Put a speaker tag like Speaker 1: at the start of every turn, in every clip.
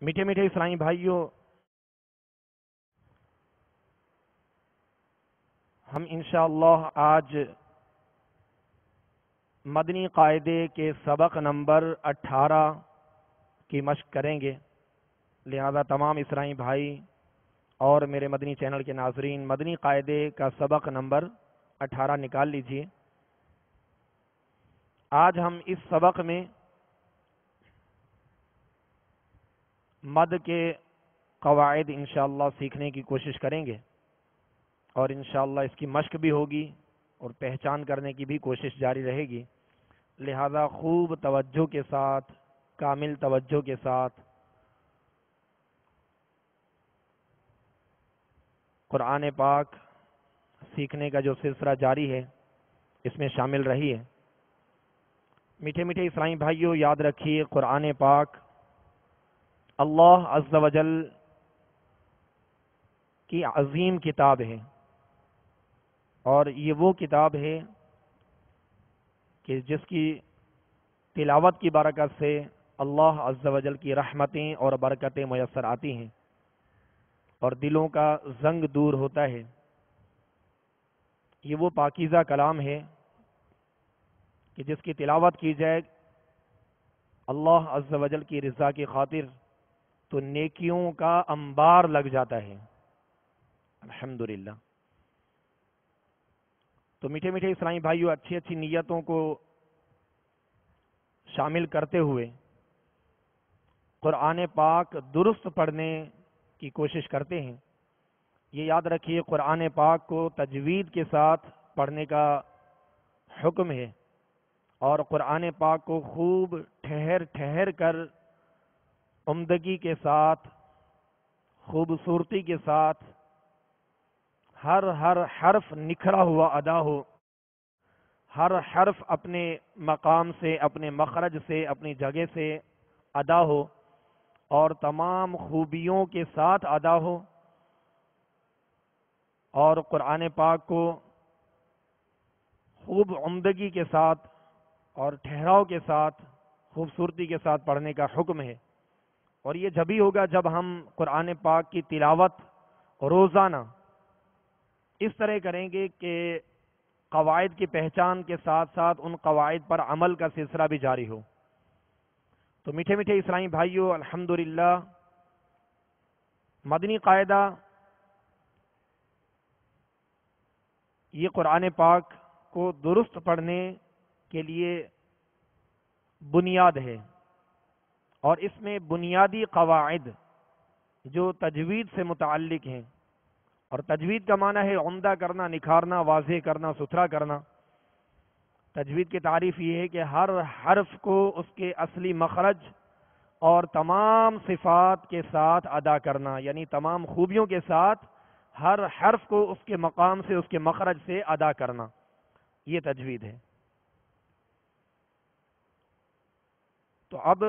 Speaker 1: میٹھے میٹھے اسلامی بھائیوں، ہم انشاءاللہ آج مدنی قاعدے کے سبق نمبر 18 کی مشق کریں گے۔ لہذا تمام اسلامی بھائی اور میرے مدنی چینل کے ناظرین مدنی قاعدے کا سبق نمبر 18 نکال لیجئے۔ آج ہم اس سبق میں مد کے قواعد انشاءاللہ سیکھنے کی کوشش کریں گے، اور انشاءاللہ اس کی مشق بھی ہوگی اور پہچان کرنے کی بھی کوشش جاری رہے گی۔ لہذا خوب توجہ کے ساتھ، کامل توجہ کے ساتھ قرآن پاک سیکھنے کا جو سلسلہ جاری ہے اس میں شامل رہی ہے۔ میٹھے میٹھے اسلامی بھائیوں، یاد رکھیے قرآن پاک اللہ عز و جل کی عظیم کتاب ہے، اور یہ وہ کتاب ہے کہ جس کی تلاوت کی برکت سے اللہ عز و جل کی رحمتیں اور برکتیں میسر آتی ہیں اور دلوں کا زنگ دور ہوتا ہے۔ یہ وہ پاکیزہ کلام ہے کہ جس کی تلاوت کی جائے اللہ عز و جل کی رضا کی خاطر تو نیکیوں کا انبار لگ جاتا ہے۔ الحمدللہ۔ تو میٹھے میٹھے اسلامی بھائیوں، اچھی اچھی نیتوں کو شامل کرتے ہوئے قرآن پاک درست پڑھنے کی کوشش کرتے ہیں۔ یہ یاد رکھیے قرآن پاک کو تجوید کے ساتھ پڑھنے کا حکم ہے، اور قرآن پاک کو خوب ٹھہر ٹھہر کر عمدگی کے ساتھ، خوبصورتی کے ساتھ ہر حرف نکھرا ہوا ادا ہو، ہر حرف اپنے مقام سے، اپنے مخرج سے، اپنی جگہ سے ادا ہو اور تمام خوبیوں کے ساتھ ادا ہو، اور قرآن پاک کو خوب عمدگی کے ساتھ اور ٹھہراؤ کے ساتھ، خوبصورتی کے ساتھ پڑھنے کا حکم ہے۔ اور یہ جبھی ہوگا جب ہم قرآن پاک کی تلاوت روزانہ اس طرح کریں گے کہ قواعد کی پہچان کے ساتھ ساتھ ان قواعد پر عمل کا سلسلہ بھی جاری ہو۔ تو میٹھے میٹھے اسلامی بھائیوں، الحمدللہ مدنی قاعدہ یہ قرآن پاک کو درست پڑھنے کے لیے بنیاد ہے، اور اس میں بنیادی قواعد جو تجوید سے متعلق ہیں، اور تجوید کا معنی ہے عمدہ کرنا، نکھارنا، واضح کرنا، ستھرا کرنا۔ تجوید کی تعریف یہ ہے کہ ہر حرف کو اس کے اصلی مخرج اور تمام صفات کے ساتھ ادا کرنا، یعنی تمام خوبیوں کے ساتھ ہر حرف کو اس کے مقام سے، اس کے مخرج سے ادا کرنا، یہ تجوید ہے۔ تو اب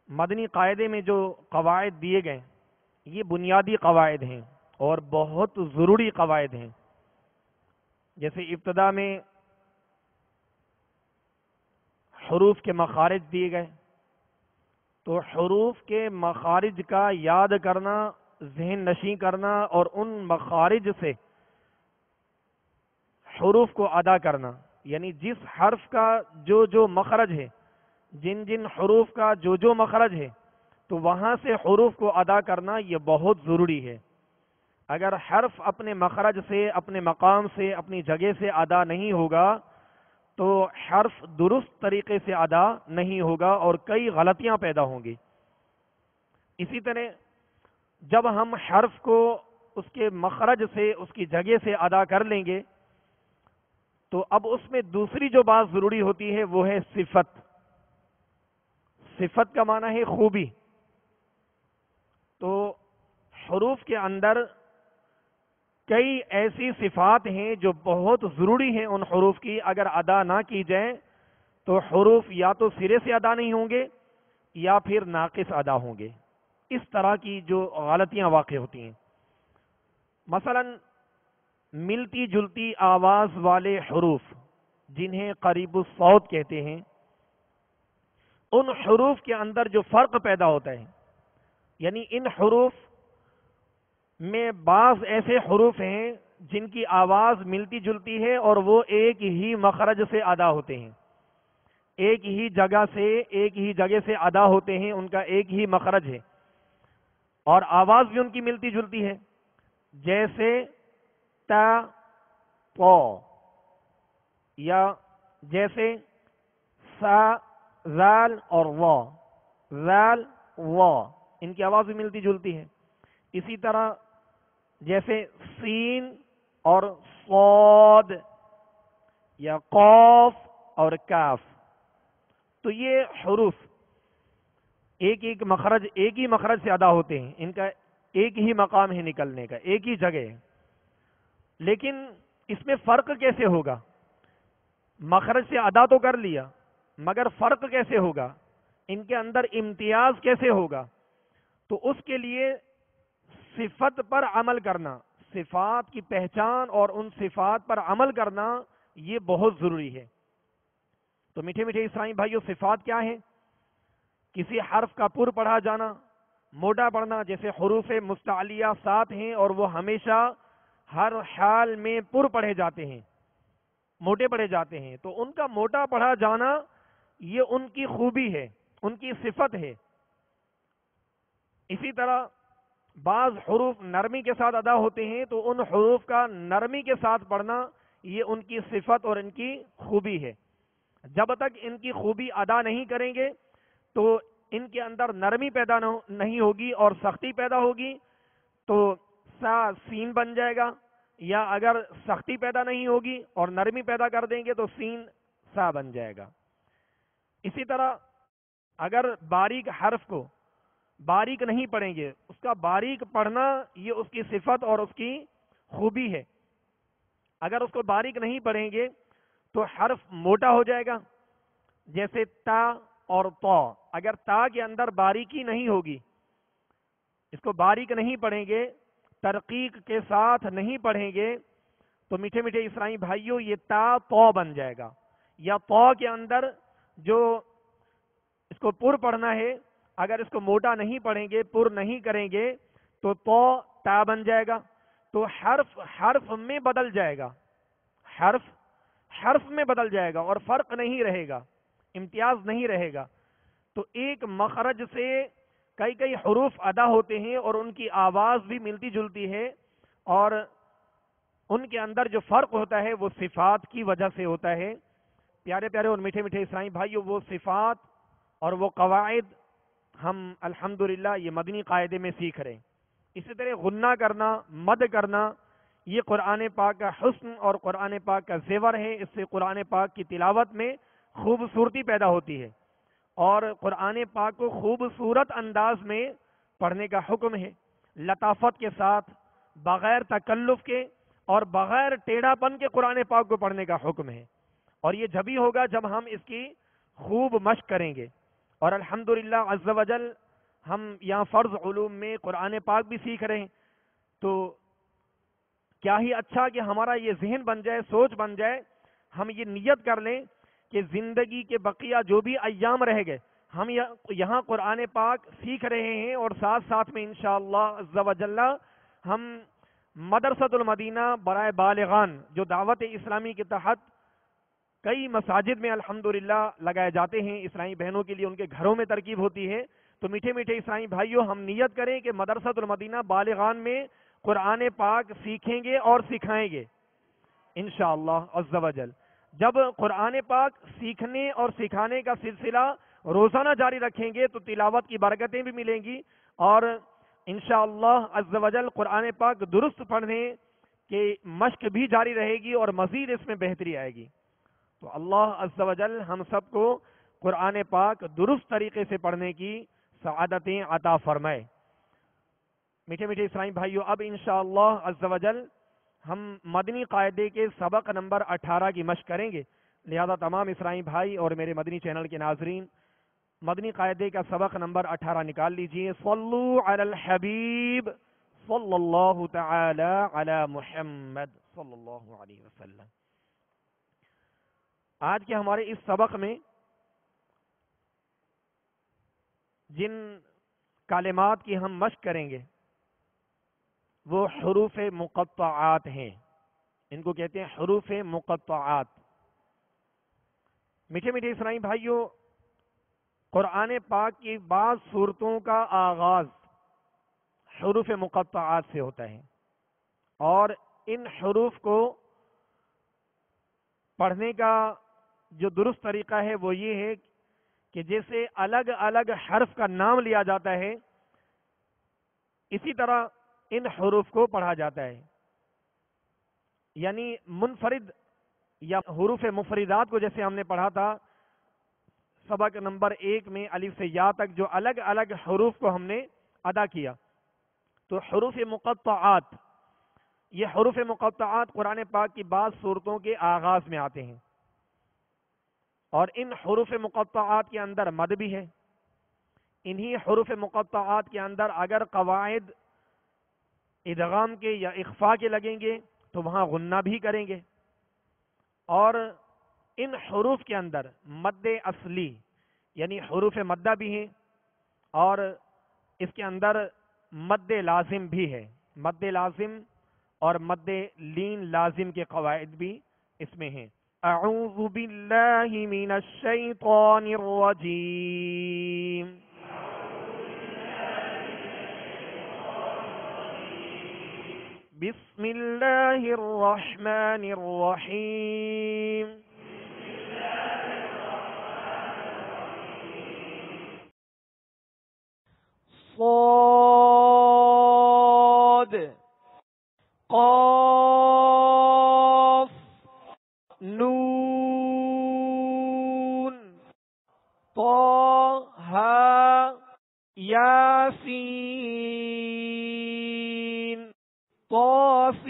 Speaker 1: مدنی قاعدے میں جو قواعد دیے گئے یہ بنیادی قواعد ہیں اور بہت ضروری قواعد ہیں۔ جیسے ابتدا میں حروف کے مخارج دیے گئے، تو حروف کے مخارج کا یاد کرنا، ذہن نشیں کرنا اور ان مخارج سے حروف کو ادا کرنا، یعنی جس حرف کا جو مخرج ہے، جن جن حروف کا جو مخرج ہے، تو وہاں سے حروف کو ادا کرنا یہ بہت ضروری ہے۔ اگر حرف اپنے مخرج سے، اپنے مقام سے، اپنی جگہ سے ادا نہیں ہوگا تو حرف درست طریقے سے ادا نہیں ہوگا اور کئی غلطیاں پیدا ہوں گی۔ اسی طرح جب ہم حرف کو اس کے مخرج سے، اس کی جگہ سے ادا کر لیں گے تو اب اس میں دوسری جو بات ضروری ہوتی ہے وہ ہے صفت۔ صفت کا معنی ہے خوبی۔ تو حروف کے اندر کئی ایسی صفات ہیں جو بہت ضروری ہیں، ان حروف کی اگر ادا نہ کی جائیں تو حروف یا تو سرے سے ادا نہیں ہوں گے یا پھر ناقص ادا ہوں گے۔ اس طرح کی جو غلطیاں واقع ہوتی ہیں، مثلا ملتی جلتی آواز والے حروف جنہیں قریب الصوت کہتے ہیں، ان حروف کے اندر جو فرق پیدا ہوتا ہے یعنی ان حروف میں بعض ایسے حروف ہیں جن کی آواز ملتی جلتی ہے اور وہ ایک ہی مخرج سے ادا ہوتے ہیں، ایک ہی جگہ سے ادا ہوتے ہیں، ان کا ایک ہی مخرج ہے اور آواز بھی ان کی ملتی جلتی ہے، جیسے تا پو، یا جیسے سا زال اور وا، زال وا، ان کی آواز بھی ملتی جلتی ہے۔ اسی طرح جیسے سین اور صاد، یا قاف اور کاف، تو یہ حروف ایک ہی مخرج سے ادا ہوتے ہیں، ان کا ایک ہی مقام ہے نکلنے کا، ایک ہی جگہ ہے۔ لیکن اس میں فرق کیسے ہوگا؟ مخرج سے ادا تو کر لیا، مگر فرق کیسے ہوگا؟ ان کے اندر امتیاز کیسے ہوگا؟ تو اس کے لیے صفت پر عمل کرنا، صفات کی پہچان اور ان صفات پر عمل کرنا، یہ بہت ضروری ہے۔ تو میٹھے میٹھے اسلامی بھائیوں، صفات کیا ہیں؟ کسی حرف کا پر پڑھا جانا، موٹا پڑھنا، جیسے حروف مستعلیہ 7 ہیں اور وہ ہمیشہ ہر حال میں پر پڑھے جاتے ہیں، موٹے پڑھے جاتے ہیں، تو ان کا موٹا پڑھا جانا یہ ان کی خوبی ہے، ان کی صفت ہے۔ اسی طرح بعض حروف نرمی کے ساتھ ادا ہوتے ہیں، تو ان حروف کا نرمی کے ساتھ پڑھنا یہ ان کی صفت اور ان کی خوبی ہے۔ جب تک ان کی خوبی ادا نہیں کریں گے تو ان کے اندر نرمی پیدا نہیں ہوگی اور سختی پیدا ہوگی، تو سا سین بن جائے گا، یا اگر سختی پیدا نہیں ہوگی اور نرمی پیدا کر دیں گے تو سین سا بن جائے گا۔ اسی طرح اگر باریک حرف کو باریک نہیں پڑھیں گے، اس کا باریک پڑھنا یہ اس کی صفت اور اس کی خوبی ہے۔ اگر اس کو باریک نہیں پڑھیں گے تو حرف موٹا ہو جائے گا، جیسے تا اور تو، اگر تا کے اندر باریکی نہیں ہوگی، اس کو باریک نہیں پڑھیں گے، ترقیق کے ساتھ نہیں پڑھیں گے، تو میٹھے میٹھے اسلامی بھائیوں یہ تا تو بن جائے گا، یا تو کے اندر جو اس کو پر پڑھنا ہے، اگر اس کو موٹا نہیں پڑھیں گے، پر نہیں کریں گے تو تا بن جائے گا، تو حرف میں بدل جائے گا، حرف میں بدل جائے گا اور فرق نہیں رہے گا، امتیاز نہیں رہے گا۔ تو ایک مخرج سے کئی حروف ادا ہوتے ہیں اور ان کی آواز بھی ملتی جلتی ہے، اور ان کے اندر جو فرق ہوتا ہے وہ صفات کی وجہ سے ہوتا ہے۔ پیارے پیارے اور میٹھے میٹھے اسلامی بھائیوں، وہ صفات اور وہ قواعد ہم الحمدللہ یہ مدنی قاعدے میں سیکھ رہے ہیں۔ اسی طرح غنہ کرنا، مد کرنا، یہ قرآن پاک کا حسن اور قرآن پاک کا زیور ہے۔ اس سے قرآن پاک کی تلاوت میں خوبصورتی پیدا ہوتی ہے اور قرآن پاک کو خوبصورت انداز میں پڑھنے کا حکم ہے، لطافت کے ساتھ، بغیر تکلف کے اور بغیر ٹیڑھا پن کے قرآن پاک کو پڑھنے کا حکم ہے۔ اور یہ جبھی ہوگا جب ہم اس کی خوب مشق کریں گے۔ اور الحمدللہ عز و جل ہم یہاں فرض علوم میں قرآن پاک بھی سیکھ رہے ہیں، تو کیا ہی اچھا کہ ہمارا یہ ذہن بن جائے، سوچ بن جائے، ہم یہ نیت کر لیں کہ زندگی کے بقیہ جو بھی ایام رہ گئے ہم یہاں قرآن پاک سیکھ رہے ہیں، اور ساتھ ساتھ میں انشاءاللہ عز و جل ہم مدرسۃ المدینہ برائے بالغان جو دعوت اسلامی کے تحت کئی مساجد میں الحمدللہ لگائے جاتے ہیں، اسلامی بہنوں کے لیے ان کے گھروں میں ترکیب ہوتی ہے، تو میٹھے میٹھے اسلامی بھائیوں ہم نیت کریں کہ مدرسۃ المدینہ بالغان میں قرآن پاک سیکھیں گے اور سکھائیں گے انشاءاللہ عز و جل۔ جب قرآن پاک سیکھنے اور سکھانے کا سلسلہ روزانہ جاری رکھیں گے تو تلاوت کی برکتیں بھی ملیں گی، اور انشاءاللہ عز و جل قرآن پاک درست پڑھنے کی مشق بھی جاری رہے گی اور مزید اس میں بہتری آئے گی۔ تو اللہ عز و جل ہم سب کو قرآن پاک درست طریقے سے پڑھنے کی سعادتیں عطا فرمائے۔ میٹھے میٹھے اسلامی بھائیو، اب انشاءاللہ عز و جل ہم مدنی قاعدے کے سبق نمبر 18 کی مشق کریں گے، لہذا تمام اسلامی بھائی اور میرے مدنی چینل کے ناظرین مدنی قاعدے کا سبق نمبر 18 نکال لیجئے۔ صلو علی الحبیب صلی اللہ تعالی علی محمد صلی اللہ علیہ وسلم۔ آج کے ہمارے اس سبق میں جن کلمات کی ہم مشق کریں گے وہ حروف مقطعات ہیں، ان کو کہتے ہیں حروف مقطعات۔ میٹھے میٹھے اسلامی بھائیوں، قرآن پاک کی بعض صورتوں کا آغاز حروف مقطعات سے ہوتا ہے، اور ان حروف کو پڑھنے کا جو درست طریقہ ہے وہ یہ ہے کہ جیسے الگ الگ حرف کا نام لیا جاتا ہے، اسی طرح ان حروف کو پڑھا جاتا ہے۔ یعنی منفرد یا حروف مفردات کو جیسے ہم نے پڑھا تھا سبق نمبر 1 میں الف سے یا تک، جو الگ الگ حروف کو ہم نے ادا کیا، تو حروف مقطعات، یہ حروف مقطعات قرآن پاک کی بعض صورتوں کے آغاز میں آتے ہیں، اور ان حروف مقطعات کے اندر مد بھی ہے۔ انہی حروف مقطعات کے اندر اگر قواعد ادغام کے یا اخفاء کے لگیں گے تو وہاں غنہ بھی کریں گے، اور ان حروف کے اندر مد اصلی یعنی حروف مدہ بھی ہیں، اور اس کے اندر مد لازم بھی ہے۔ مد لازم اور مد لین لازم کے قواعد بھی اس میں ہیں۔ اعوذ باللہ من الشیطان الرجیم، بسم اللہ الرحمن الرحیم، صاد قاف نون طه یاسین طاسین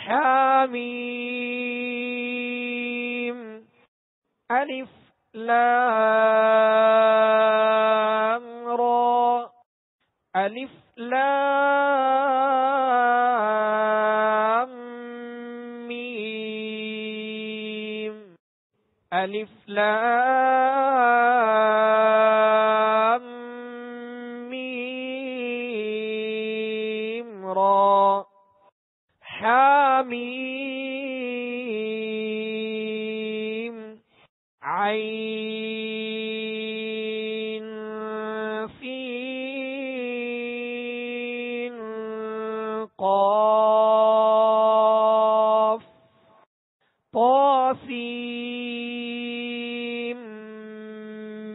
Speaker 1: حامیم الف لام را الف لام میم الف لام میم را حامیم عین سین قاف طاسیم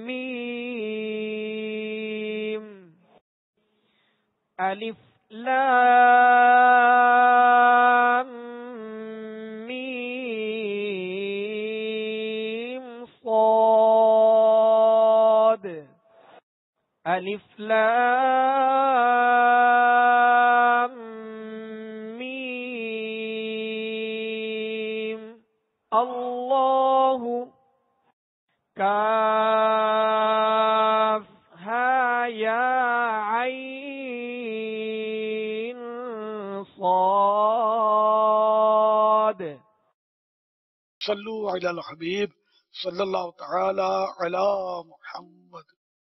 Speaker 1: میم الف لام میم صاد الف لام میم اللہ کاف ہا یا عین صاد۔
Speaker 2: صلو علی الحبیب صلی اللہ تعالی علی محمد۔